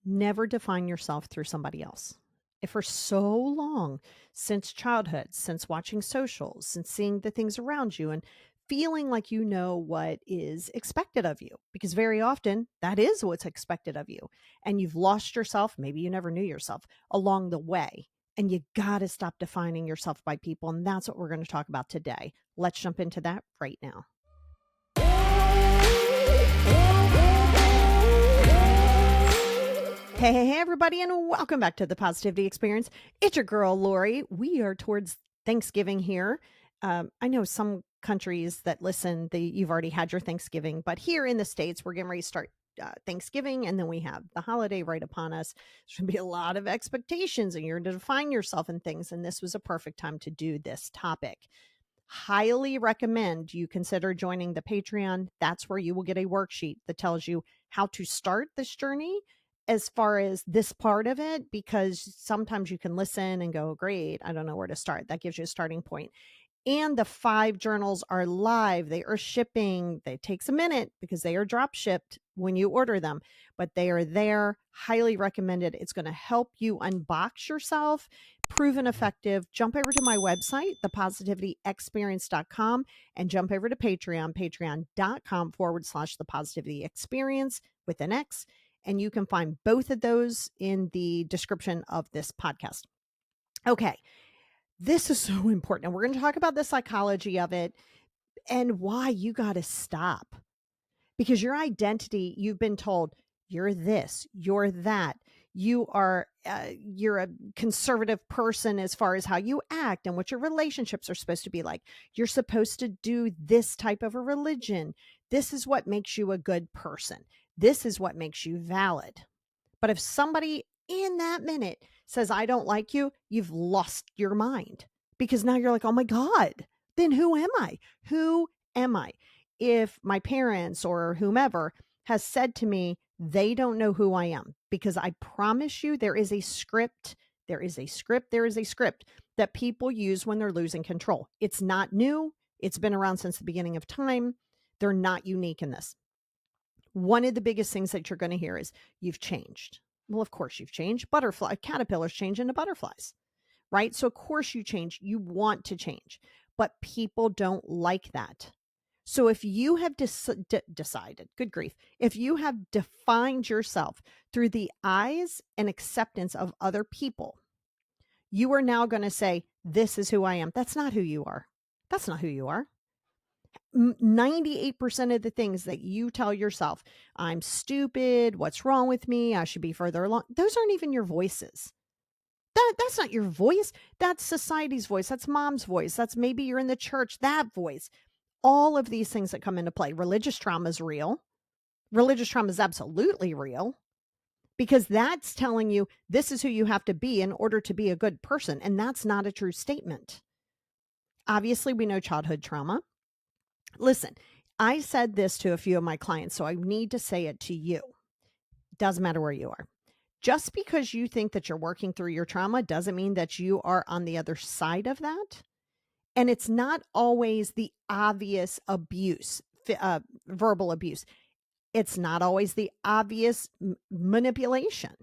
Never define yourself through somebody else. If for so long, since childhood, since watching socials, since seeing the things around you and feeling like you know what is expected of you, because very often that is what's expected of you. And you've lost yourself, maybe you never knew yourself along the way. And you got to stop defining yourself by people. And that's what we're going to talk about today. Let's jump into that right now. Hey, everybody, and welcome back to the Positivity Experience. It's your girl, Lori. We are towards Thanksgiving here. I know some countries that listen, you've already had your Thanksgiving, but here in the States, we're getting ready to start Thanksgiving, and then we have the holiday right upon us. There's going to be a lot of expectations, and you're going to define yourself and things, and this was a perfect time to do this topic. Highly recommend you consider joining the Patreon. That's where you will get a worksheet that tells you how to start this journey as far as this part of it, because sometimes you can listen and go, great, I don't know where to start. That gives you a starting point. And the 5 journals are live. They are shipping. It takes a minute because they are drop shipped when you order them, but they are there. Highly recommended. It's going to help you unbox yourself. Proven effective. Jump over to my website, thepositivityexperience.com, and jump over to Patreon, patreon.com/the positivity experience with an X. And you can find both of those in the description of this podcast. Okay. This is so important. And we're going to talk about the psychology of it and why you got to stop. Because your identity, you've been told you're this, you're that. You're a conservative person as far as how you act and what your relationships are supposed to be like. You're supposed to do this type of a religion. This is what makes you a good person. This is what makes you valid. But if somebody in that minute says, I don't like you, you've lost your mind, because now you're like, oh my God, then who am I? Who am I? If my parents or whomever has said to me, they don't know who I am, because I promise you, there is a script. There is a script that people use when they're losing control. It's not new. It's been around since the beginning of time. They're not unique in this. One of the biggest things that you're going to hear is you've changed. Well, of course you've changed. Caterpillars change into butterflies, right? So of course you change. You want to change, but people don't like that. So if you have decided, good grief, if you have defined yourself through the eyes and acceptance of other people, you are now going to say, this is who I am. That's not who you are. That's not who you are. 98% of the things that you tell yourself, I'm stupid, what's wrong with me, I should be further along, those aren't even your voices. That's not your voice. That's society's voice. That's mom's voice. That's maybe you're in the church, that voice. All of these things that come into play. Religious trauma is real. Religious trauma is absolutely real, because that's telling you this is who you have to be in order to be a good person. And that's not a true statement. Obviously, we know childhood trauma. Listen, I said this to a few of my clients, so I need to say it to you. Doesn't matter where you are. Just because you think that you're working through your trauma doesn't mean that you are on the other side of that. And it's not always the obvious abuse, verbal abuse. It's not always the obvious manipulation.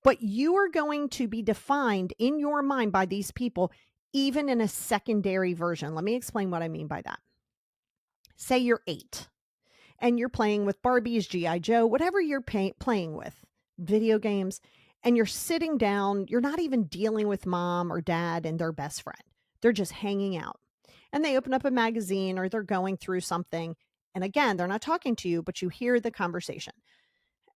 But you are going to be defined in your mind by these people, even in a secondary version. Let me explain what I mean by that. Say you're 8 and you're playing with Barbies, G.I. Joe, whatever you're playing with, video games, and you're sitting down, you're not even dealing with mom or dad and their best friend. They're just hanging out. And they open up a magazine or they're going through something. And again, they're not talking to you, but you hear the conversation.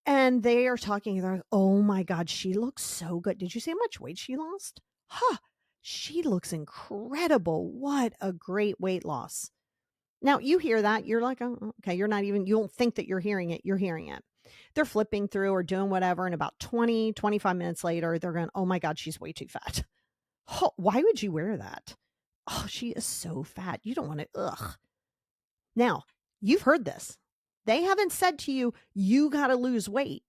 And they are talking, they're like, oh my God, she looks so good. Did you see how much weight she lost? Huh, she looks incredible. What a great weight loss. Now you hear that, you're like, oh, okay, you don't think that you're hearing it. You're hearing it. They're flipping through or doing whatever. And about 25 minutes later, they're going, oh my God, she's way too fat. Oh, why would you wear that? Oh, she is so fat. You don't want to, ugh. Now, you've heard this. They haven't said to you, you got to lose weight,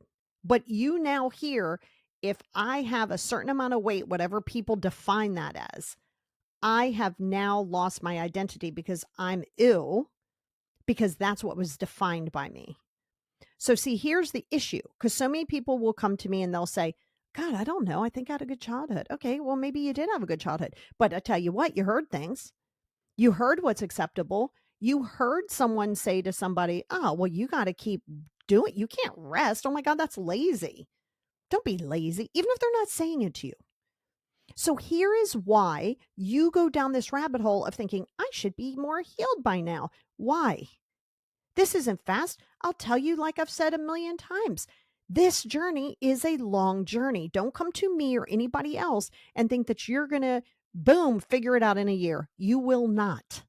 but you now hear, if I have a certain amount of weight, whatever people define that as, I have now lost my identity because I'm ill, because that's what was defined by me. So see, here's the issue, because so many people will come to me and they'll say, God, I don't know. I think I had a good childhood. Okay, well, maybe you did have a good childhood. But I tell you what, you heard things. You heard what's acceptable. You heard someone say to somebody, oh, well, you got to keep doing, you can't rest. Oh my God, that's lazy. Don't be lazy, even if they're not saying it to you. So here is why you go down this rabbit hole of thinking, I should be more healed by now. Why? This isn't fast. I'll tell you, like I've said a million times, this journey is a long journey. Don't come to me or anybody else and think that you're going to, boom, figure it out in a year. You will not.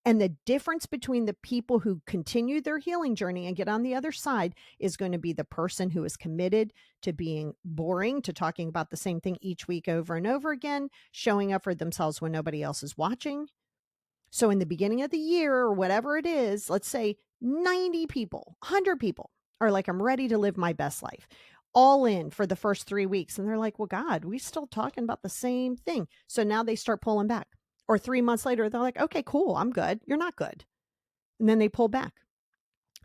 And the difference between the people who continue their healing journey and get on the other side is going to be the person who is committed to being boring, to talking about the same thing each week over and over again, showing up for themselves when nobody else is watching. So in the beginning of the year or whatever it is, let's say 90 people, 100 people are like, I'm ready to live my best life, all in for the first 3 weeks. And they're like, well, God, we still talking about the same thing. So now they start pulling back. Or 3 months later, they're like, okay, cool, I'm good. You're not good. And then they pull back.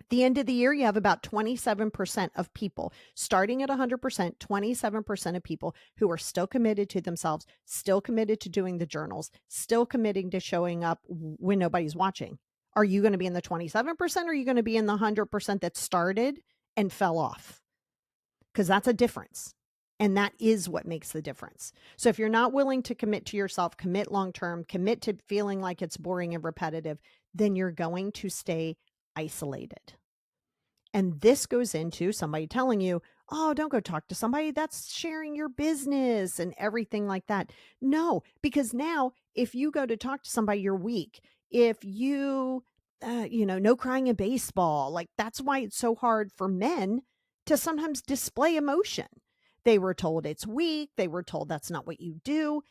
At the end of the year, you have about 27% of people starting at 100%, 27% of people who are still committed to themselves, still committed to doing the journals, still committing to showing up when nobody's watching. Are you going to be in the 27%? Or are you going to be in the 100% that started and fell off? Because that's a difference. And that is what makes the difference. So if you're not willing to commit to yourself, commit long-term, commit to feeling like it's boring and repetitive, then you're going to stay isolated. And this goes into somebody telling you, oh, don't go talk to somebody that's sharing your business and everything like that. No, because now if you go to talk to somebody, you're weak. If you, no crying in baseball, like that's why it's so hard for men to sometimes display emotion. They were told it's weak. They were told that's not what you do.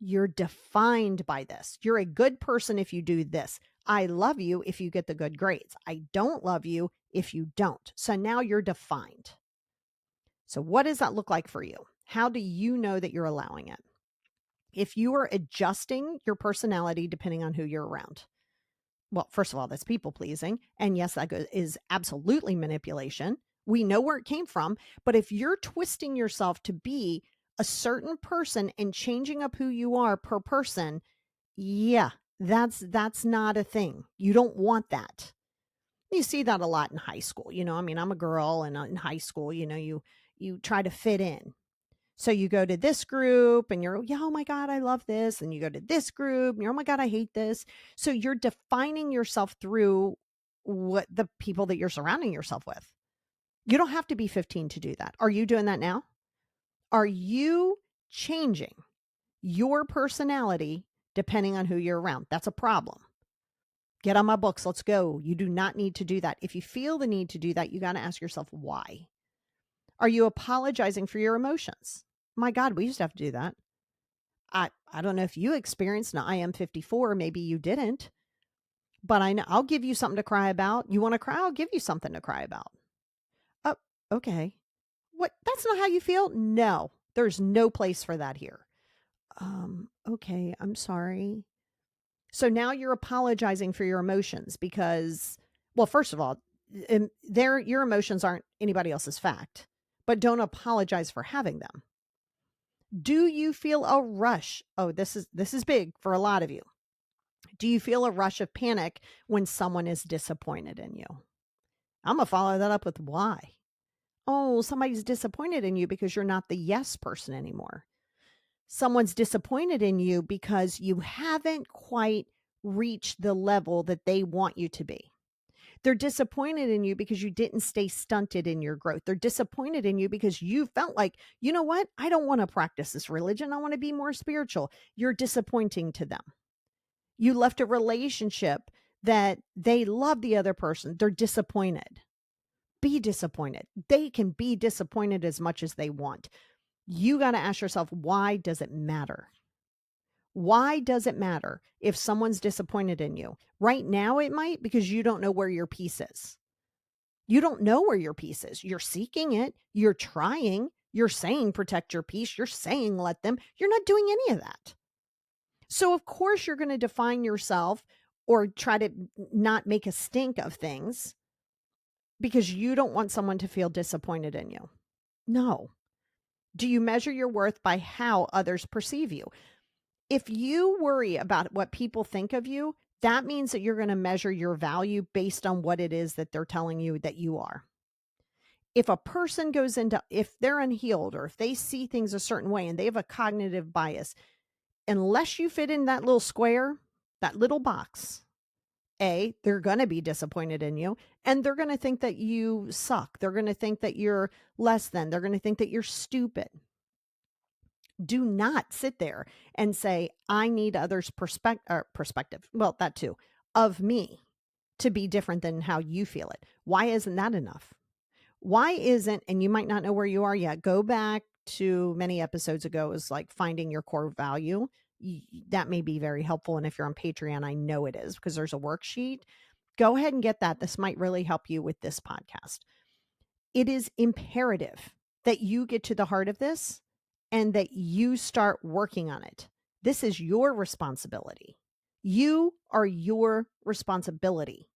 You're defined by this. You're a good person if you do this. I love you if you get the good grades. I don't love you if you don't. So now you're defined. So what does that look like for you? How do you know that you're allowing it? If you are adjusting your personality depending on who you're around, well, first of all, that's people pleasing. And yes, that is absolutely manipulation. We know where it came from. But if you're twisting yourself to be a certain person and changing up who you are per person, yeah, that's not a thing. You don't want that. You see that a lot in high school. I mean, I'm a girl, and in high school, you try to fit in. So you go to this group and you're, yeah, oh my God, I love this. And you go to this group and you're, oh my God, I hate this. So you're defining yourself through what the people that you're surrounding yourself with. You don't have to be 15 to do that. Are you doing that now? Are you changing your personality depending on who you're around? That's a problem. Get on my books. Let's go. You do not need to do that. If you feel the need to do that, you got to ask yourself why. Are you apologizing for your emotions? My God, we used to have to do that. I don't know if you experienced an I am 54, maybe you didn't, but I know I'll give you something to cry about. You want to cry? I'll give you something to cry about. Oh, okay. What? That's not how you feel? No, there's no place for that here. Okay, I'm sorry. So now you're apologizing for your emotions because, well, first of all, your emotions aren't anybody else's fact, but don't apologize for having them. Do you feel a rush? Oh, this is big for a lot of you. Do you feel a rush of panic when someone is disappointed in you? I'm going to follow that up with why. Oh, somebody's disappointed in you because you're not the yes person anymore. Someone's disappointed in you because you haven't quite reached the level that they want you to be. They're disappointed in you because you didn't stay stunted in your growth. They're disappointed in you because you felt like, you know what? I don't want to practice this religion. I want to be more spiritual. You're disappointing to them. You left a relationship that they love the other person. They're disappointed. Be disappointed. They can be disappointed as much as they want. You got to ask yourself, why does it matter? Why does it matter if someone's disappointed in you? Right now, it might because you don't know where your peace is. You don't know where your peace is. You're seeking it. You're trying. You're saying protect your peace. You're saying let them. You're not doing any of that. So, of course, you're going to define yourself or try to not make a stink of things because you don't want someone to feel disappointed in you. No. Do you measure your worth by how others perceive you? If you worry about what people think of you, that means that you're going to measure your value based on what it is that they're telling you that you are. If a person goes into, if they're unhealed or if they see things a certain way and they have a cognitive bias, unless you fit in that little square, that little box, they're going to be disappointed in you and they're going to think that you suck. They're going to think that you're less than. They're going to think that you're stupid. Do not sit there and say, I need others' perspective. Well, that too, of me to be different than how you feel it. Why isn't that enough? Why isn't, and you might not know where you are yet, go back to many episodes ago, is like finding your core value. That may be very helpful. And if you're on Patreon, I know it is because there's a worksheet. Go ahead and get that. This might really help you with this podcast. It is imperative that you get to the heart of this and that you start working on it. This is your responsibility. You are your responsibility.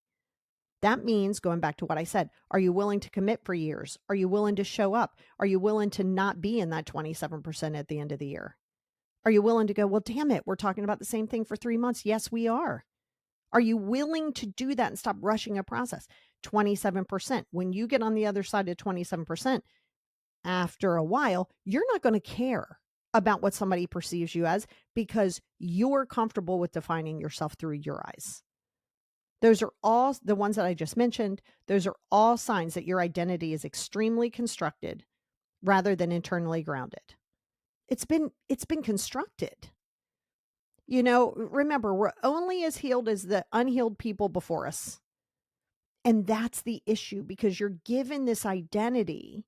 That means, going back to what I said, are you willing to commit for years? Are you willing to show up? Are you willing to not be in that 27% at the end of the year? Are you willing to go, well, damn it, we're talking about the same thing for 3 months? Yes, we are. Are you willing to do that and stop rushing a process? 27%. When you get on the other side of 27%, after a while, you're not going to care about what somebody perceives you as because you're comfortable with defining yourself through your eyes. Those are all the ones that I just mentioned. Those are all signs that your identity is extremely constructed rather than internally grounded. It's been constructed. You know, remember, we're only as healed as the unhealed people before us. And that's the issue because you're given this identity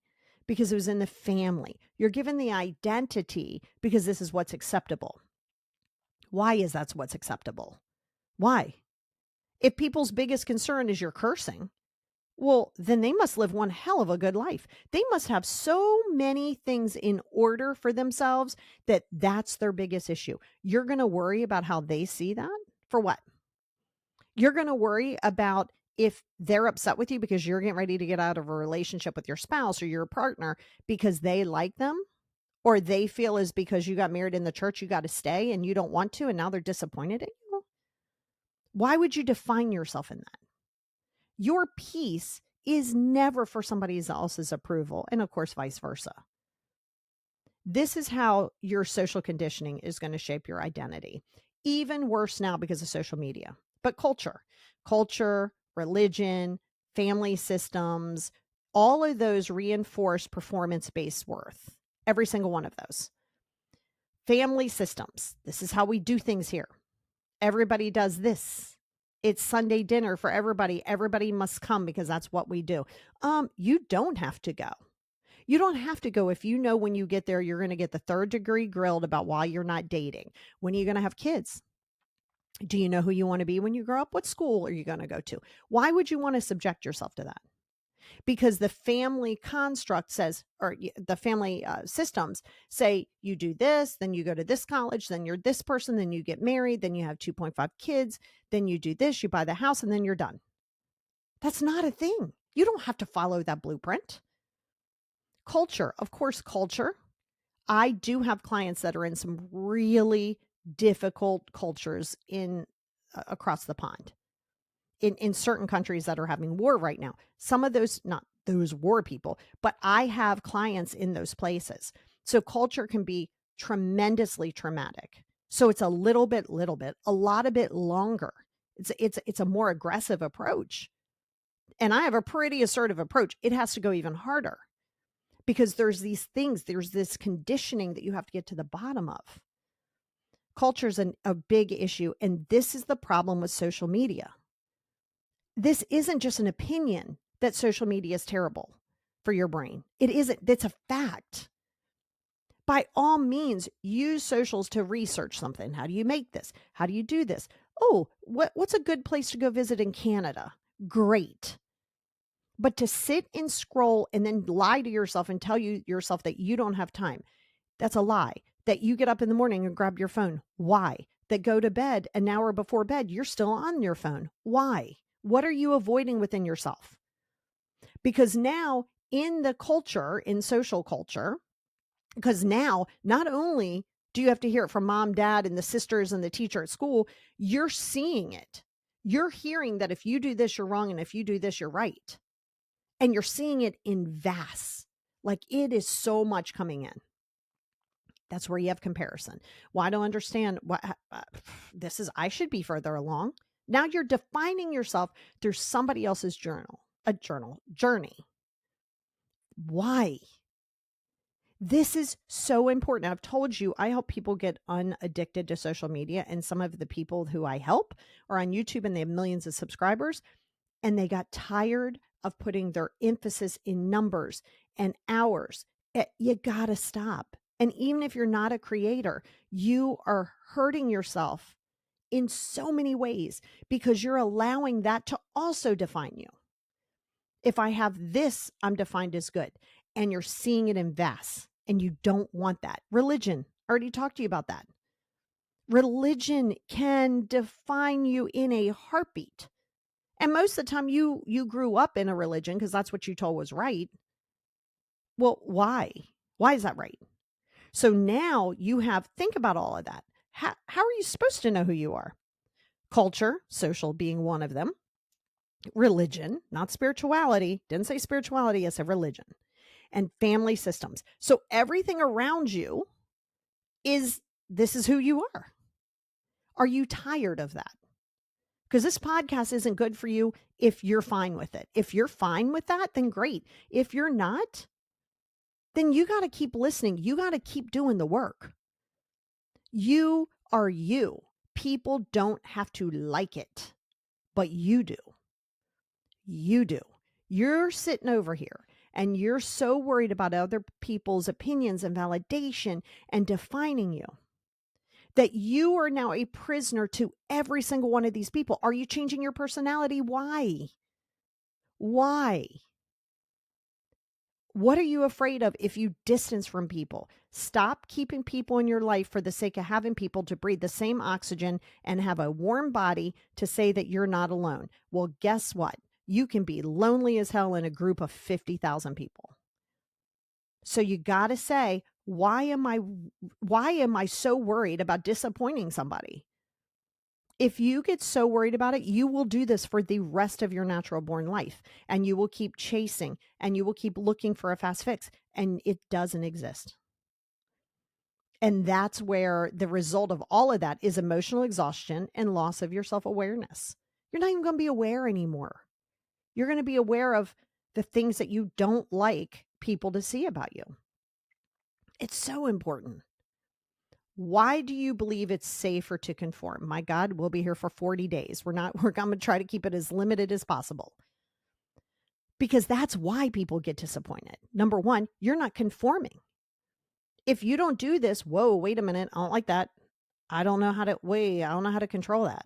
because it was in the family. You're given the identity because this is what's acceptable. Why is that what's acceptable? Why? If people's biggest concern is your cursing, well, then they must live one hell of a good life. They must have so many things in order for themselves that that's their biggest issue. You're going to worry about how they see that? For what? You're going to worry about if they're upset with you because you're getting ready to get out of a relationship with your spouse or your partner because they like them, or they feel is because you got married in the church, you got to stay and you don't want to, and now they're disappointed in you. Why would you define yourself in that? Your peace is never for somebody else's approval. And of course, vice versa. This is how your social conditioning is going to shape your identity. Even worse now because of social media, but culture, religion, family systems, all of those reinforce performance-based worth. Every single one of those. Family systems. This is how we do things here. Everybody does this. It's Sunday dinner for everybody. Everybody must come because that's what we do. You don't have to go. You don't have to go if you know when you get there, you're going to get the third degree grilled about why you're not dating. When are you going to have kids? Do you know who you want to be when you grow up? What school are you going to go to? Why would you want to subject yourself to that? Because the family construct says, or the family systems say, you do this, then you go to this college, then you're this person, then you get married, then you have 2.5 kids, then you do this, you buy the house, and then you're done. That's not a thing. You don't have to follow that blueprint. Culture, of course, culture. I do have clients that are in some really difficult cultures in across the pond. In certain countries that are having war right now. Some of those, not those war people, but I have clients in those places. So culture can be tremendously traumatic. So it's a lot of bit longer. It's a more aggressive approach. And I have a pretty assertive approach. It has to go even harder because there's these things, there's this conditioning that you have to get to the bottom of. Culture is a big issue. And this is the problem with social media. This isn't just an opinion that social media is terrible for your brain. It isn't. That's a fact. By all means, use socials to research something. How do you make this? How do you do this? Oh, what's a good place to go visit in Canada? Great. But to sit and scroll and then lie to yourself and tell yourself that you don't have time, that's a lie. That you get up in the morning and grab your phone. Why? That go to bed an hour before bed, you're still on your phone. Why? What are you avoiding within yourself? Because now in the culture, in social culture, because now not only do you have to hear it from mom, dad, and the sisters and the teacher at school, you're seeing it. You're hearing that if you do this, you're wrong. And if you do this, you're right. And you're seeing it in vast. Like it is so much coming in. That's where you have comparison. Well, I don't understand what this is. I should be further along. Now you're defining yourself through somebody else's journey. Why? This is so important. I've told you, I help people get unaddicted to social media. And some of the people who I help are on YouTube and they have millions of subscribers. And they got tired of putting their emphasis in numbers and hours. You got to stop. And even if you're not a creator, you are hurting yourself in so many ways because you're allowing that to also define you. If I have this, I'm defined as good. And you're seeing it in vast and you don't want that. Religion, I already talked to you about that. Religion can define you in a heartbeat. And most of the time you grew up in a religion because that's what you told was right. Well, why? Why is that right? So now you have, think about all of that. How are you supposed to know who you are? Culture, social being one of them. Religion, not spirituality. Didn't say spirituality, I said religion. And family systems. So everything around you this is who you are. Are you tired of that? Because this podcast isn't good for you if you're fine with it. If you're fine with that, then great. If you're not, then you got to keep listening. You got to keep doing the work. You are you. People don't have to like it, but you do. You do. You're sitting over here and you're so worried about other people's opinions and validation and defining you that you are now a prisoner to every single one of these people. Are you changing your personality? Why? Why? What are you afraid of if you distance from people? Stop keeping people in your life for the sake of having people to breathe the same oxygen and have a warm body to say that you're not alone. Well, guess what? You can be lonely as hell in a group of 50,000 people. So you got to say, why am I so worried about disappointing somebody? If you get so worried about it, you will do this for the rest of your natural born life, and you will keep chasing and you will keep looking for a fast fix, and it doesn't exist. And that's where the result of all of that is emotional exhaustion and loss of your self-awareness. You're not even going to be aware anymore. You're going to be aware of the things that you don't like people to see about you. It's so important. Why do you believe it's safer to conform? My God, we'll be here for 40 days. We're going to try to keep it as limited as possible. Because that's why people get disappointed. Number one, you're not conforming. If you don't do this, whoa, wait a minute, I don't like that. I don't know how to control that.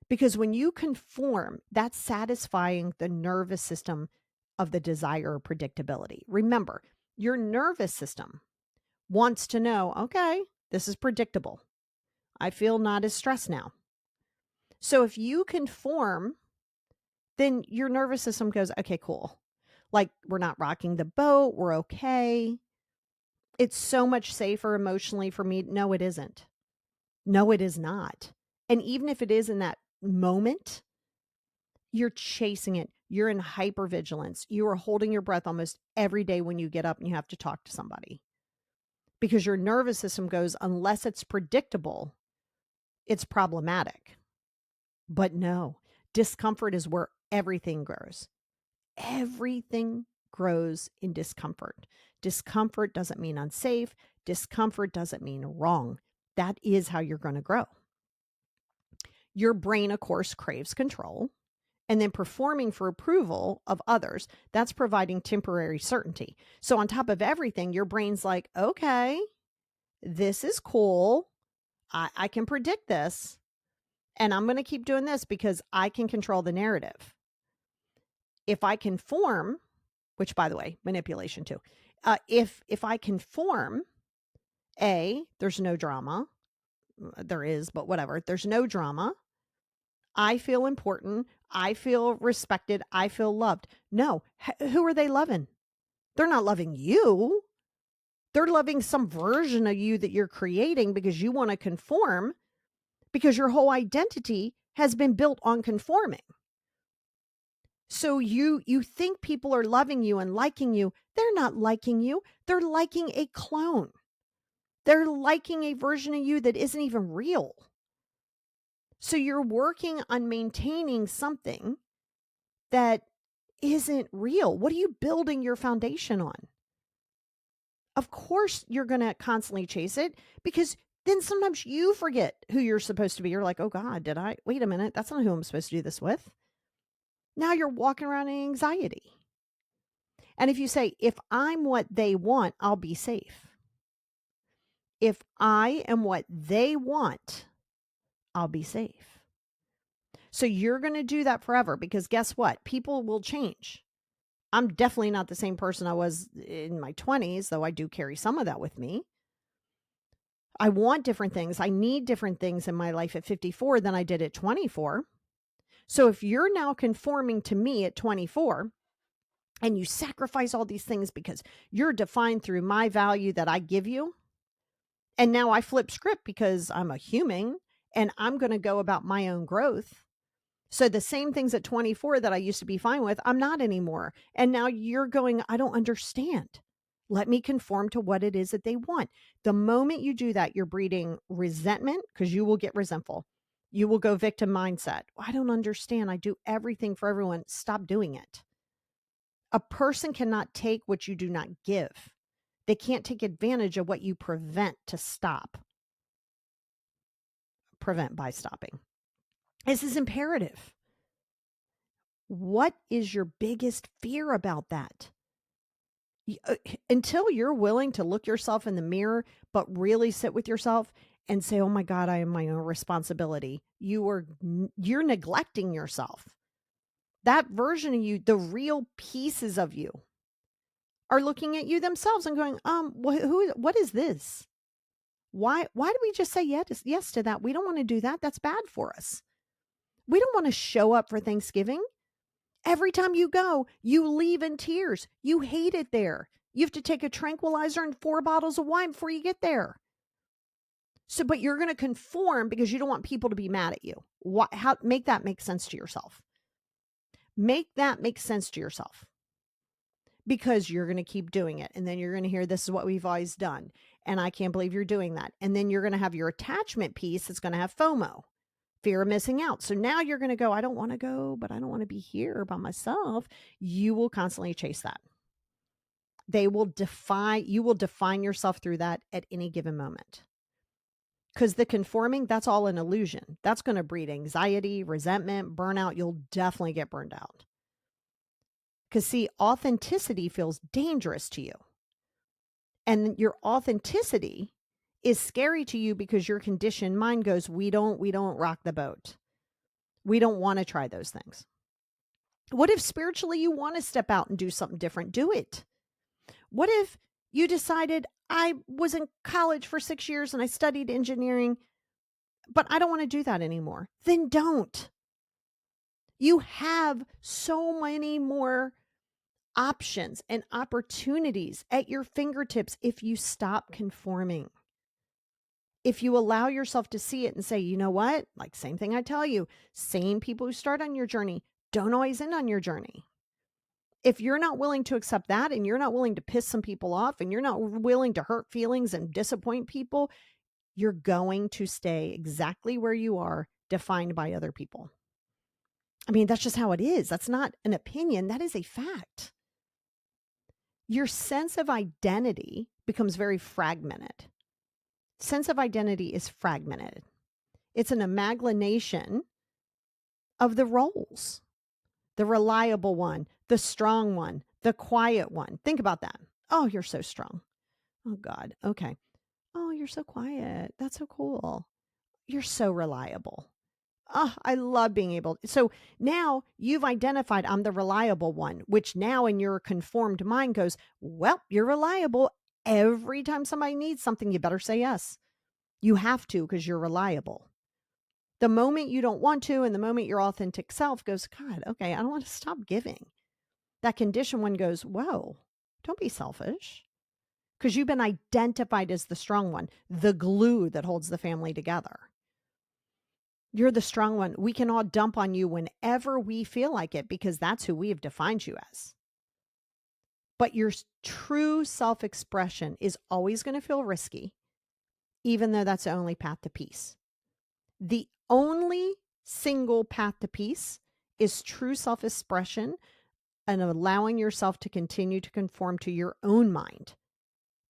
Because when you conform, that's satisfying the nervous system of the desire of predictability. Remember, your nervous system wants to know, okay, this is predictable. I feel not as stressed now. So if you conform, then your nervous system goes, okay, cool. Like we're not rocking the boat. We're okay. It's so much safer emotionally for me. No, it isn't. No, it is not. And even if it is in that moment, you're chasing it. You're in hypervigilance. You are holding your breath almost every day when you get up and you have to talk to somebody. Because your nervous system goes, unless it's predictable, it's problematic. But no, discomfort is where everything grows. Everything grows in discomfort. Discomfort doesn't mean unsafe. Discomfort doesn't mean wrong. That is how you're going to grow. Your brain, of course, craves control. And then performing for approval of others, that's providing temporary certainty. So on top of everything, your brain's like, okay, this is cool. I can predict this. And I'm going to keep doing this because I can control the narrative. If I conform, which by the way, manipulation too. If I conform, there's no drama. There is, but whatever. There's no drama. I feel important. I feel respected. I feel loved. No, who are they loving? They're not loving you. They're loving some version of you that you're creating because you want to conform, because your whole identity has been built on conforming. So you think people are loving you and liking you. They're not liking you. They're liking a clone. They're liking a version of you that isn't even real. So you're working on maintaining something that isn't real. What are you building your foundation on? Of course, you're going to constantly chase it, because then sometimes you forget who you're supposed to be. You're like, oh God, wait a minute. That's not who I'm supposed to do this with. Now you're walking around in anxiety. And if you say, if I'm what they want, I'll be safe. If I am what they want, I'll be safe. So you're going to do that forever, because guess what? People will change. I'm definitely not the same person I was in my 20s, though I do carry some of that with me. I want different things. I need different things in my life at 54 than I did at 24. So if you're now conforming to me at 24 and you sacrifice all these things because you're defined through my value that I give you, and now I flip script because I'm a human and I'm going to go about my own growth. So the same things at 24 that I used to be fine with, I'm not anymore. And now you're going, I don't understand. Let me conform to what it is that they want. The moment you do that, you're breeding resentment, because you will get resentful. You will go victim mindset. I don't understand. I do everything for everyone. Stop doing it. A person cannot take what you do not give. They can't take advantage of what you prevent to stop. Prevent by stopping. This is imperative. What is your biggest fear about that? Until you're willing to look yourself in the mirror, but really sit with yourself and say, oh my God, I am my own responsibility. You're neglecting yourself. That version of you, the real pieces of you, are looking at you themselves and going, what is this? Why do we just say yes to that? We don't want to do that. That's bad for us. We don't want to show up for Thanksgiving. Every time you go, you leave in tears. You hate it there. You have to take a tranquilizer and 4 bottles of wine before you get there. So, but you're going to conform because you don't want people to be mad at you. Make that make sense to yourself. Make that make sense to yourself. Because you're going to keep doing it. And then you're going to hear, this is what we've always done. And I can't believe you're doing that. And then you're going to have your attachment piece that's going to have FOMO, fear of missing out. So now you're going to go, I don't want to go, but I don't want to be here by myself. You will constantly chase that. You will define yourself through that at any given moment. Because the conforming, that's all an illusion. That's going to breed anxiety, resentment, burnout. You'll definitely get burned out. Because see, authenticity feels dangerous to you. And your authenticity is scary to you because your conditioned mind goes, we don't rock the boat. We don't want to try those things. What if spiritually you want to step out and do something different? Do it. What if you decided, I was in college for 6 years and I studied engineering, but I don't want to do that anymore? Then don't. You have so many more options and opportunities at your fingertips if you stop conforming. If you allow yourself to see it and say, you know what? Like, same thing I tell you, same people who start on your journey don't always end on your journey. If you're not willing to accept that, and you're not willing to piss some people off, and you're not willing to hurt feelings and disappoint people, you're going to stay exactly where you are, defined by other people. I mean, that's just how it is. That's not an opinion. That is a fact. Your sense of identity becomes very fragmented. Sense of identity is fragmented. It's an amalgamation of the roles. The reliable one, the strong one, the quiet one. Think about that. Oh, you're so strong. Oh, God. Okay. Oh, you're so quiet. That's so cool. You're so reliable. Oh, I love being able. So now you've identified, I'm the reliable one, which now in your conformed mind goes, well, you're reliable. Every time somebody needs something, you better say yes. You have to, because you're reliable. The moment you don't want to and the moment your authentic self goes, God, okay, I don't want to stop giving. That conditioned one goes, whoa, don't be selfish. Because you've been identified as the strong one, the glue that holds the family together. You're the strong one. We can all dump on you whenever we feel like it because that's who we have defined you as. But your true self-expression is always going to feel risky, even though that's the only path to peace. The only single path to peace is true self-expression and allowing yourself to continue to conform to your own mind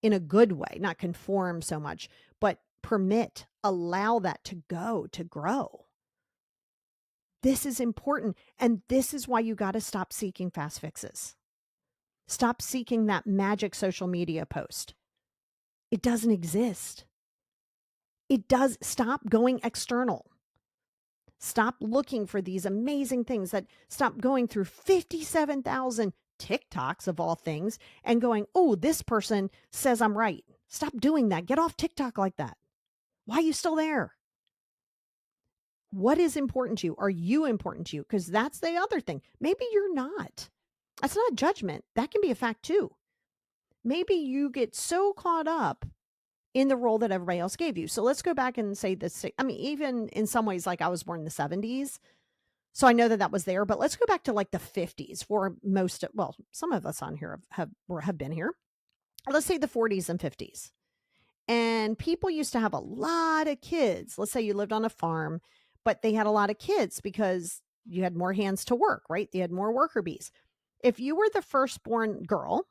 in a good way, not conform so much, but permit, allow that to go, to grow. This is important. And this is why you got to stop seeking fast fixes. Stop seeking that magic social media post. It doesn't exist. It does. Stop going external. Stop looking for these amazing things stop going through 57,000 TikToks of all things and going, oh, this person says I'm right. Stop doing that. Get off TikTok like that. Why are you still there? What is important to you? Are you important to you? Because that's the other thing. Maybe you're not. That's not judgment. That can be a fact too. Maybe you get so caught up in the role that everybody else gave you. So let's go back and say this. I mean, even in some ways, like I was born in the 70s. So I know that was there, but let's go back to like the 50s for some of us on here have been here. Let's say the 40s and 50s. And people used to have a lot of kids. Let's say you lived on a farm, but they had a lot of kids because you had more hands to work, right? They had more worker bees. If you were the firstborn girl,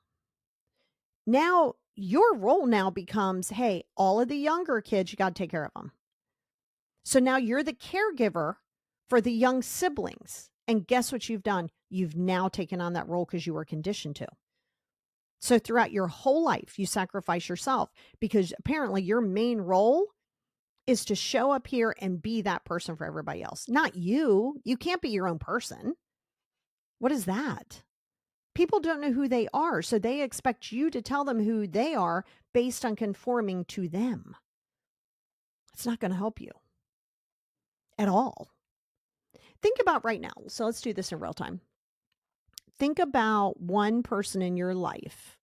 now your role now becomes, hey, all of the younger kids, you got to take care of them. So now you're the caregiver for the young siblings. And guess what you've done? You've now taken on that role because you were conditioned to. So throughout your whole life, you sacrifice yourself because apparently your main role is to show up here and be that person for everybody else. Not you. You can't be your own person. What is that? People don't know who they are, so they expect you to tell them who they are based on conforming to them. It's not going to help you at all. Think about right now. So let's do this in real time. Think about one person in your life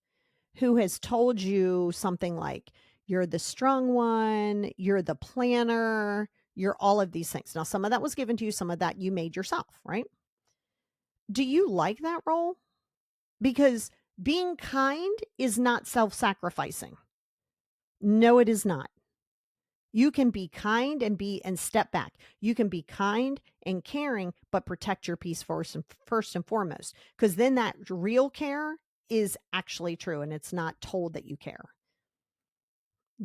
who has told you something like, you're the strong one, you're the planner, you're all of these things. Now, some of that was given to you, some of that you made yourself, right? Do you like that role? Because being kind is not self-sacrificing. No, it is not. You can be kind and step back. You can be kind and caring, but protect your peace first and foremost. Because then that real care is actually true and it's not told that you care.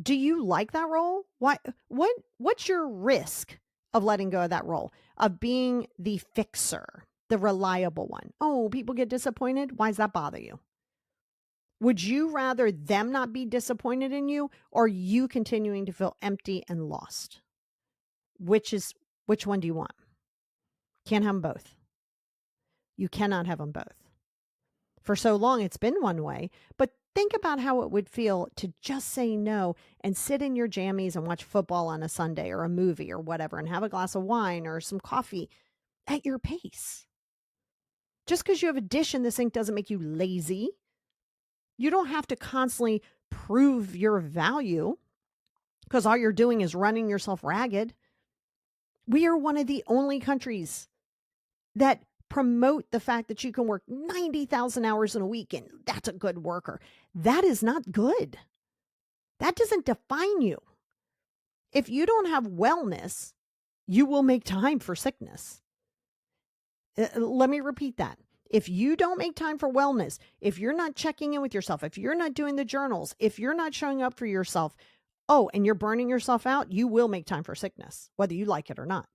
Do you like that role? What's your risk of letting go of that role, of being the fixer, the reliable one? Oh, people get disappointed. Why does that bother you? Would you rather them not be disappointed in you or you continuing to feel empty and lost? Which one do you want? Can't have them both. You cannot have them both. For so long, it's been one way, but think about how it would feel to just say no and sit in your jammies and watch football on a Sunday or a movie or whatever and have a glass of wine or some coffee at your pace. Just because you have a dish in the sink doesn't make you lazy. You don't have to constantly prove your value because all you're doing is running yourself ragged. We are one of the only countries that promote the fact that you can work 90,000 hours in a week and that's a good worker. That is not good. That doesn't define you. If you don't have wellness, you will make time for sickness. Let me repeat that. If you don't make time for wellness, if you're not checking in with yourself, if you're not doing the journals, if you're not showing up for yourself, and you're burning yourself out, you will make time for sickness, whether you like it or not.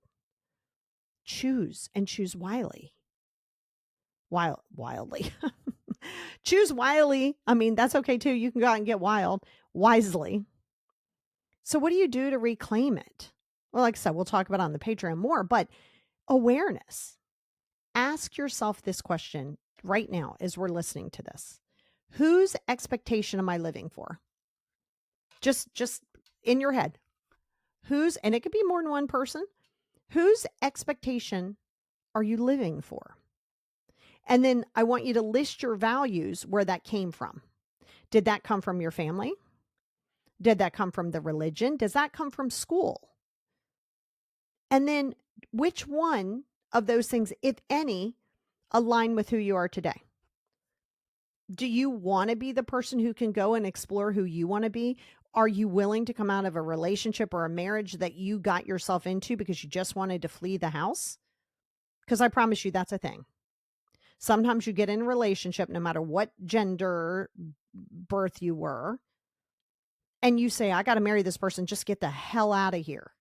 Choose and choose wisely. Wildly. Choose wildly. I mean, that's okay too. You can go out and get wild wisely. So what do you do to reclaim it? Well, like I said, we'll talk about it on the Patreon more, but awareness. Ask yourself this question right now as we're listening to this. Whose expectation am I living for? Just in your head. And it could be more than one person. Whose expectation are you living for? And then I want you to list your values where that came from. Did that come from your family? Did that come from the religion? Does that come from school? And then which one of those things, if any, align with who you are today? Do you want to be the person who can go and explore who you want to be? Are you willing to come out of a relationship or a marriage that you got yourself into because you just wanted to flee the house? Because I promise you that's a thing. Sometimes you get in a relationship, no matter what gender birth you were, and you say, I got to marry this person, just get the hell out of here.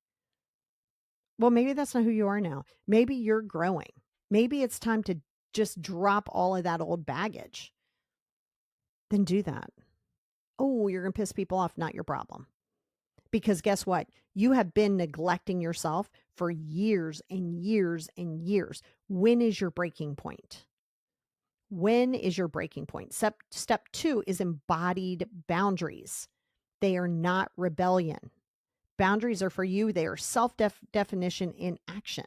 Well, maybe that's not who you are now. Maybe you're growing. Maybe it's time to just drop all of that old baggage. Then do that. Oh, you're going to piss people off, not your problem. Because guess what? You have been neglecting yourself for years and years and years. When is your breaking point? When is your breaking point? Step 2 is embodied boundaries. They are not rebellion. Boundaries are for you. They are self-definition in action.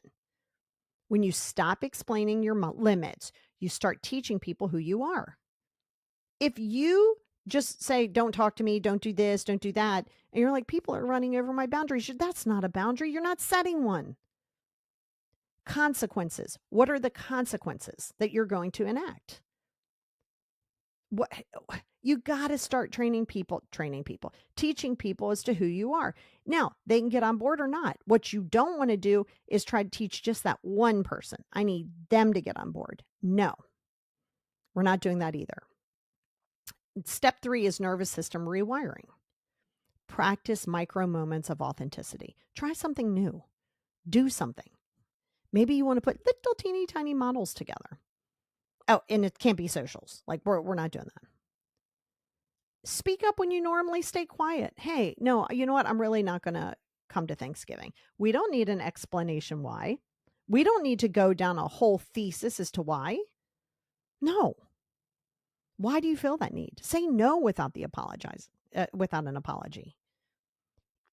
When you stop explaining your limits, you start teaching people who you are. If you just say, don't talk to me, don't do this, don't do that, and you're like, people are running over my boundaries, that's not a boundary. You're not setting one. Consequences. What are the consequences that you're going to enact? What you got to start teaching people as to who you are. Now, they can get on board or not. What you don't want to do is try to teach just that one person. I need them to get on board. No, we're not doing that either. Step 3 is nervous system rewiring. Practice micro moments of authenticity. Try something new. Do something. Maybe you want to put little teeny tiny models together. Oh, and it can't be socials. Like we're not doing that. Speak up when you normally stay quiet. Hey, no, you know what? I'm really not going to come to Thanksgiving. We don't need an explanation why. We don't need to go down a whole thesis as to why. No. Why do you feel that need? Say no without without an apology.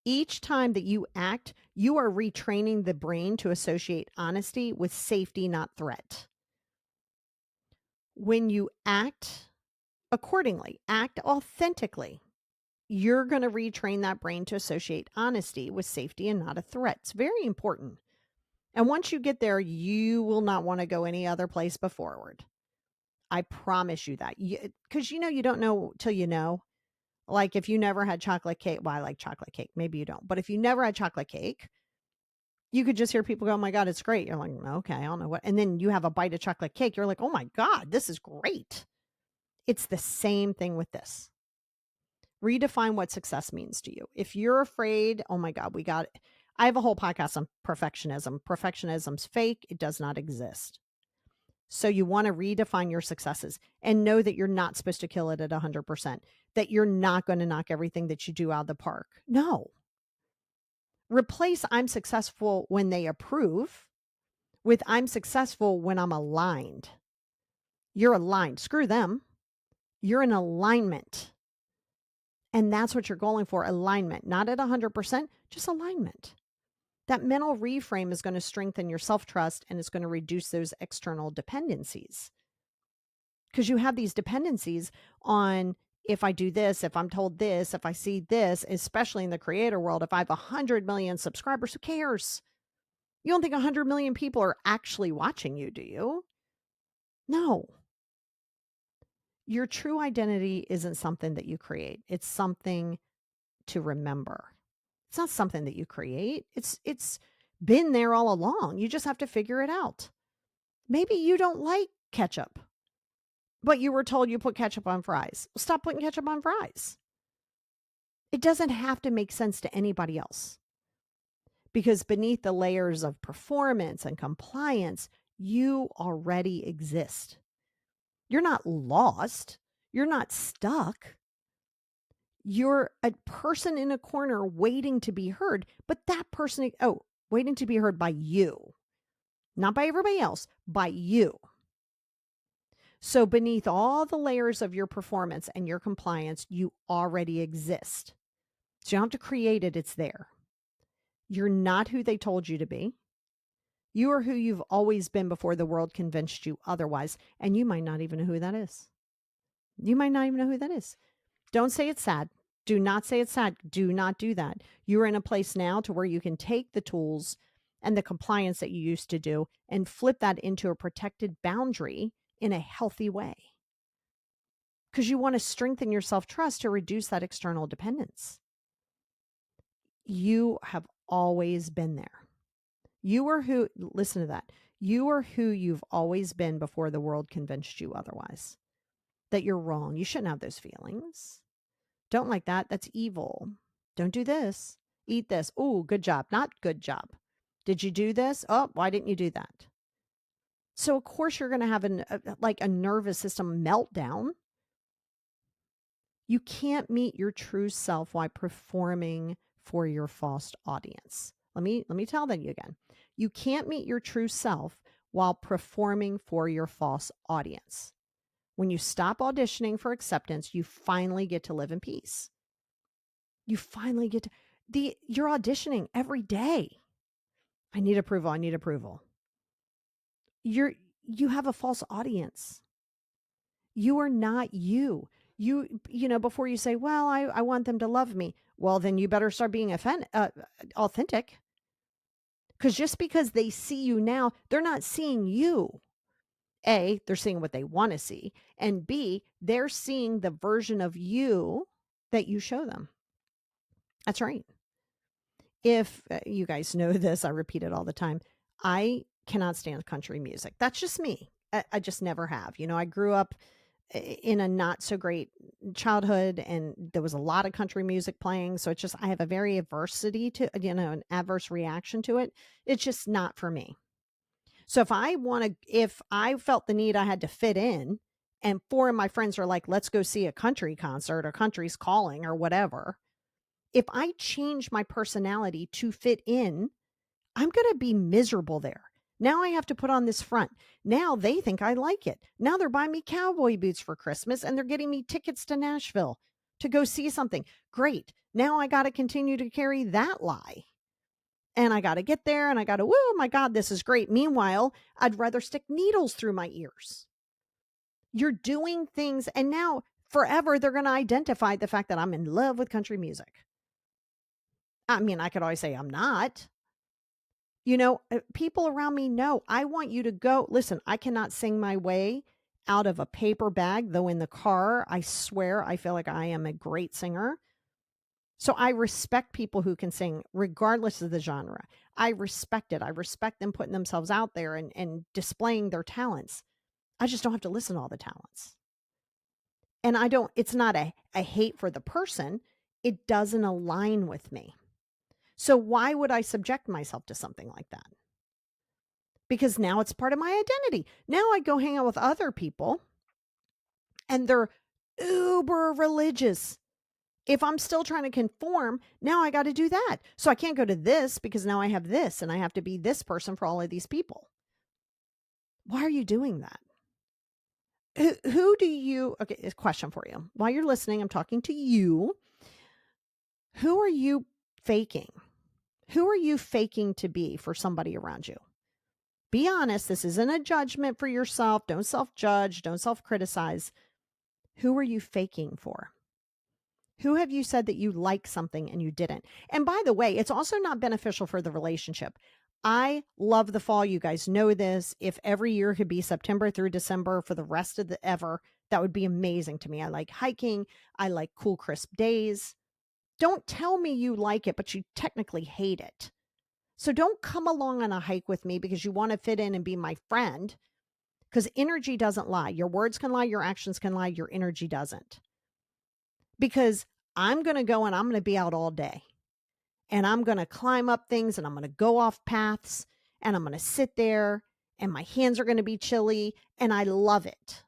Each time that you act, you are retraining the brain to associate honesty with safety, not threat. When you act accordingly, act authentically, you're going to retrain that brain to associate honesty with safety and not a threat. It's very important. And once you get there, you will not want to go any other place but forward. I promise you that. Because you don't know till you know. Like if you never had chocolate cake, well, I like chocolate cake. Maybe you don't. But if you never had chocolate cake, you could just hear people go, oh my God, it's great. You're like, okay, I don't know what. And then you have a bite of chocolate cake. You're like, oh my God, this is great. It's the same thing with this. Redefine what success means to you. If you're afraid, oh my God, I have a whole podcast on perfectionism. Perfectionism's fake. It does not exist. So you want to redefine your successes and know that you're not supposed to kill it at 100%, that you're not going to knock everything that you do out of the park. No. Replace I'm successful when they approve with I'm successful when I'm aligned. You're aligned. Screw them. You're in alignment. And that's what you're going for, alignment. Not at 100%, just alignment. That mental reframe is going to strengthen your self-trust and it's going to reduce those external dependencies. Because you have these dependencies on if I do this, if I'm told this, if I see this, especially in the creator world, if I have 100 million subscribers, who cares? You don't think 100 million people are actually watching you, do you? No. Your true identity isn't something that you create. It's something to remember. It's not something that you create. It's been there all along. You just have to figure it out. Maybe you don't like ketchup, but you were told you put ketchup on fries. Stop putting ketchup on fries. It doesn't have to make sense to anybody else. Because beneath the layers of performance and compliance, you already exist. You're not lost. You're not stuck. You're a person in a corner waiting to be heard, but that person, waiting to be heard by you, not by everybody else, by you. So beneath all the layers of your performance and your compliance, you already exist. So you don't have to create it, it's there. You're not who they told you to be. You are who you've always been before the world convinced you otherwise. And you might not even know who that is. You might not even know who that is. Don't say it's sad. Do not say it's sad. Do not do that. You're in a place now to where you can take the tools and the compliance that you used to do and flip that into a protected boundary in a healthy way. Because you want to strengthen your self-trust to reduce that external dependence. You have always been there. You are who, listen to that. You are who you've always been before the world convinced you otherwise. That you're wrong. You shouldn't have those feelings. Don't like that. That's evil. Don't do this. Eat this. Oh, good job. Not good job. Did you do this? Oh, why didn't you do that? So of course you're going to have a nervous system meltdown. You can't meet your true self while performing for your false audience. Let me tell that you again. You can't meet your true self while performing for your false audience. When you stop auditioning for acceptance, you finally get to live in peace. You finally get to you're auditioning every day. I need approval. I need approval. You have a false audience. You are not you. Before you say, well, I want them to love me. Well, then you better start being authentic. Because just because they see you now, they're not seeing you. A, they're seeing what they want to see. And B, they're seeing the version of you that you show them. That's right. If you guys know this, I repeat it all the time. I cannot stand country music. That's just me. I just never have. I grew up in a not so great childhood, and there was a lot of country music playing. So it's just, I have a very an adverse reaction to it. It's just not for me. So if I felt the need, I had to fit in, and four of my friends are like, let's go see a country concert or country's calling or whatever. If I change my personality to fit in, I'm going to be miserable there. Now I have to put on this front. Now they think I like it. Now they're buying me cowboy boots for Christmas, and they're getting me tickets to Nashville to go see something. Great. Now I got to continue to carry that lie. And I got to get there, and I got to, oh my God, this is great. Meanwhile, I'd rather stick needles through my ears. You're doing things, and now forever they're going to identify the fact that I'm in love with country music. I mean, I could always say I'm not. People around me know. I want you to go. Listen, I cannot sing my way out of a paper bag, though in the car, I swear, I feel like I am a great singer. So I respect people who can sing regardless of the genre. I respect it. I respect them putting themselves out there and displaying their talents. I just don't have to listen to all the talents. And it's not a hate for the person. It doesn't align with me. So why would I subject myself to something like that? Because now it's part of my identity. Now I go hang out with other people and they're uber religious. If I'm still trying to conform, now I got to do that. So I can't go to this because now I have this and I have to be this person for all of these people. Why are you doing that? Okay, a question for you. While you're listening, I'm talking to you. Who are you faking? Who are you faking to be for somebody around you? Be honest. This isn't a judgment for yourself. Don't self-judge. Don't self-criticize. Who are you faking for? Who have you said that you like something and you didn't? And by the way, it's also not beneficial for the relationship. I love the fall. You guys know this. If every year could be September through December for the rest of the ever, that would be amazing to me. I like hiking. I like cool, crisp days. Don't tell me you like it, but you technically hate it. So don't come along on a hike with me because you want to fit in and be my friend, because energy doesn't lie. Your words can lie. Your actions can lie. Your energy doesn't. Because I'm going to go and I'm going to be out all day and I'm going to climb up things and I'm going to go off paths and I'm going to sit there and my hands are going to be chilly and I love it.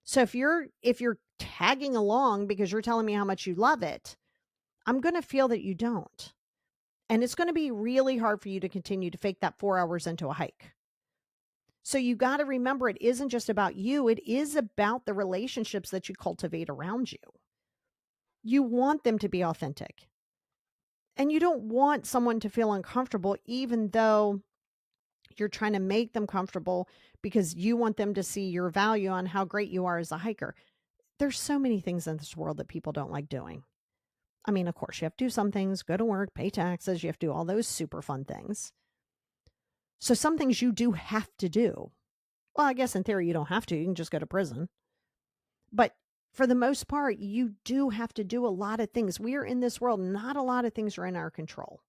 So if you're tagging along because you're telling me how much you love it, I'm going to feel that you don't. And it's going to be really hard for you to continue to fake that 4 hours into a hike. So you got to remember, it isn't just about you. It is about the relationships that you cultivate around you. You want them to be authentic. And you don't want someone to feel uncomfortable, even though You're trying to make them comfortable because you want them to see your value on how great you are as a hiker. There's so many things in this world that people don't like doing. I mean, of course, you have to do some things, go to work, pay taxes, you have to do all those super fun things. So some things you do have to do. Well, I guess in theory, you don't have to. You can just go to prison. But for the most part, you do have to do a lot of things. We are in this world, not a lot of things are in our control.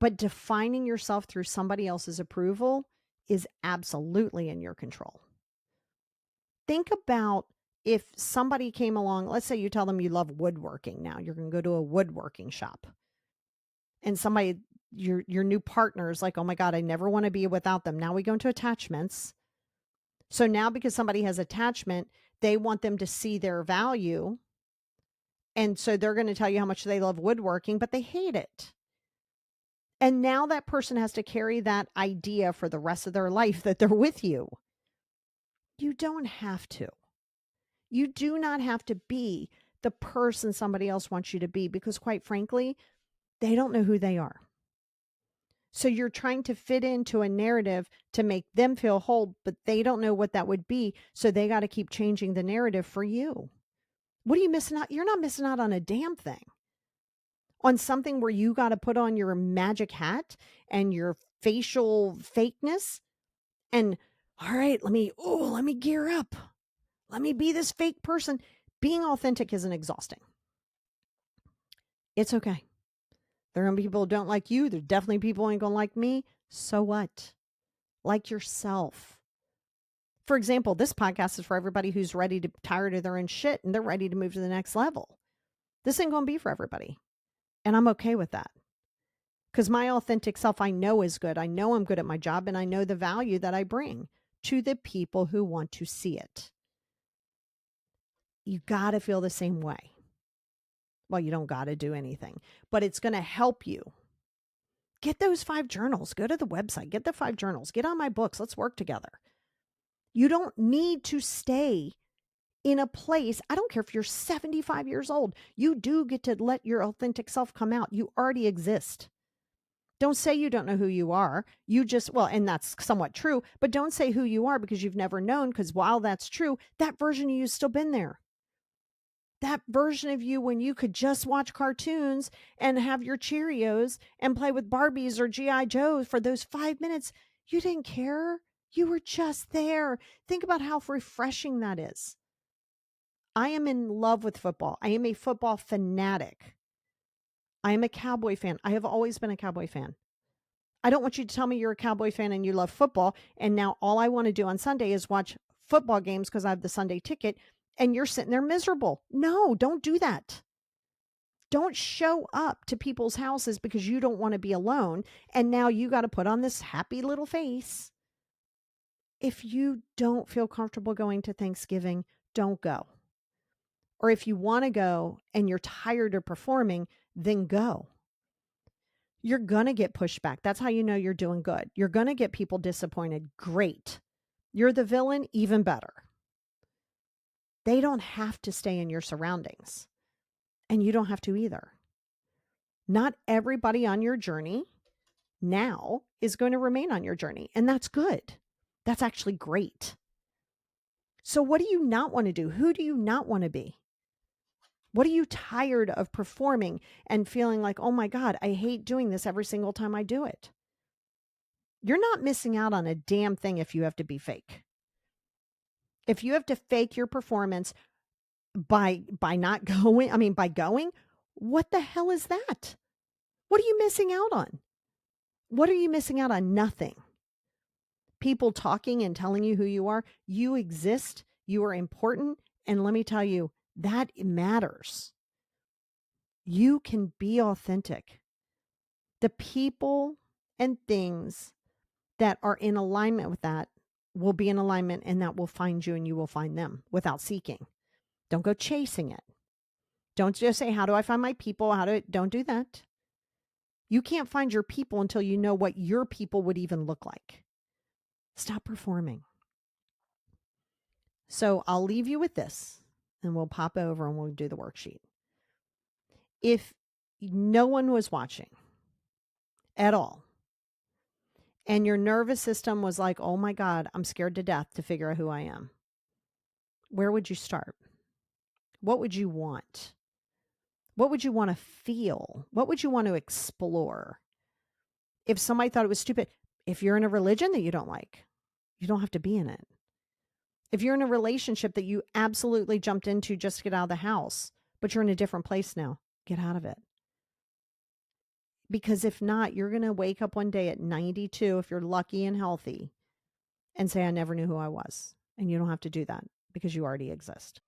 But defining yourself through somebody else's approval is absolutely in your control. Think about if somebody came along, let's say you tell them you love woodworking now, you're going to go to a woodworking shop. And somebody, your new partner is like, oh my God, I never want to be without them. Now we go into attachments. So now because somebody has attachment, they want them to see their value. And so they're going to tell you how much they love woodworking, but they hate it. And now that person has to carry that idea for the rest of their life that they're with you. You don't have to. You do not have to be the person somebody else wants you to be because, quite frankly, they don't know who they are. So you're trying to fit into a narrative to make them feel whole, but they don't know what that would be. So they got to keep changing the narrative for you. What are you missing out? You're not missing out on a damn thing. On something where you got to put on your magic hat and your facial fakeness and, all right, let me gear up. Let me be this fake person. Being authentic isn't exhausting. It's okay. There are going to be people who don't like you. There's definitely people who ain't going to like me. So what? Like yourself. For example, this podcast is for everybody who's tired of their own shit and they're ready to move to the next level. This ain't going to be for everybody. And I'm okay with that. Because my authentic self, I know is good. I know I'm good at my job and I know the value that I bring to the people who want to see it. You got to feel the same way. Well, you don't got to do anything, but it's going to help you. Get those 5 journals. Go to the website. Get the 5 journals. Get on my books. Let's work together. You don't need to stay in a place. I don't care if you're 75 years old. You do get to let your authentic self come out. You already exist. Don't say you don't know who you are. You just, well, and that's somewhat true, but don't say who you are because you've never known, because while that's true, that version of you's still been there. That version of you when you could just watch cartoons and have your Cheerios and play with Barbies or G.I. Joe for those 5 minutes, you didn't care. You were just there. Think about how refreshing that is. I am in love with football. I am a football fanatic. I am a Cowboy fan. I have always been a Cowboy fan. I don't want you to tell me you're a Cowboy fan and you love football, and now all I want to do on Sunday is watch football games because I have the Sunday ticket, and you're sitting there miserable. No, don't do that. Don't show up to people's houses because you don't want to be alone, and now you got to put on this happy little face. If you don't feel comfortable going to Thanksgiving, don't go. Or if you want to go and you're tired of performing, then go. You're going to get pushback. That's how you know you're doing good. You're going to get people disappointed. Great. You're the villain, even better. They don't have to stay in your surroundings, and you don't have to either. Not everybody on your journey now is going to remain on your journey, and that's good. That's actually great. So what do you not want to do? Who do you not want to be? What are you tired of performing and feeling like, oh my God, I hate doing this every single time I do it? You're not missing out on a damn thing if you have to be fake. If you have to fake your performance by not going, by going, what the hell is that? What are you missing out on? What are you missing out on? Nothing. People talking and telling you who you are. You exist. You are important. And let me tell you, that matters. You can be authentic. The people and things that are in alignment with that will be in alignment, and that will find you and you will find them without seeking. Don't go chasing it. Don't just say, how do I find my people? Don't do that. You can't find your people until you know what your people would even look like. Stop performing. So I'll leave you with this, and we'll pop over and we'll do the worksheet. If no one was watching at all, and your nervous system was like, oh my God, I'm scared to death to figure out who I am, where would you start? What would you want? What would you want to feel? What would you want to explore? If somebody thought it was stupid, if you're in a religion that you don't like, you don't have to be in it. If you're in a relationship that you absolutely jumped into just to get out of the house, but you're in a different place now, get out of it. Because if not, you're going to wake up one day at 92, if you're lucky and healthy, and say, I never knew who I was. And you don't have to do that because you already exist.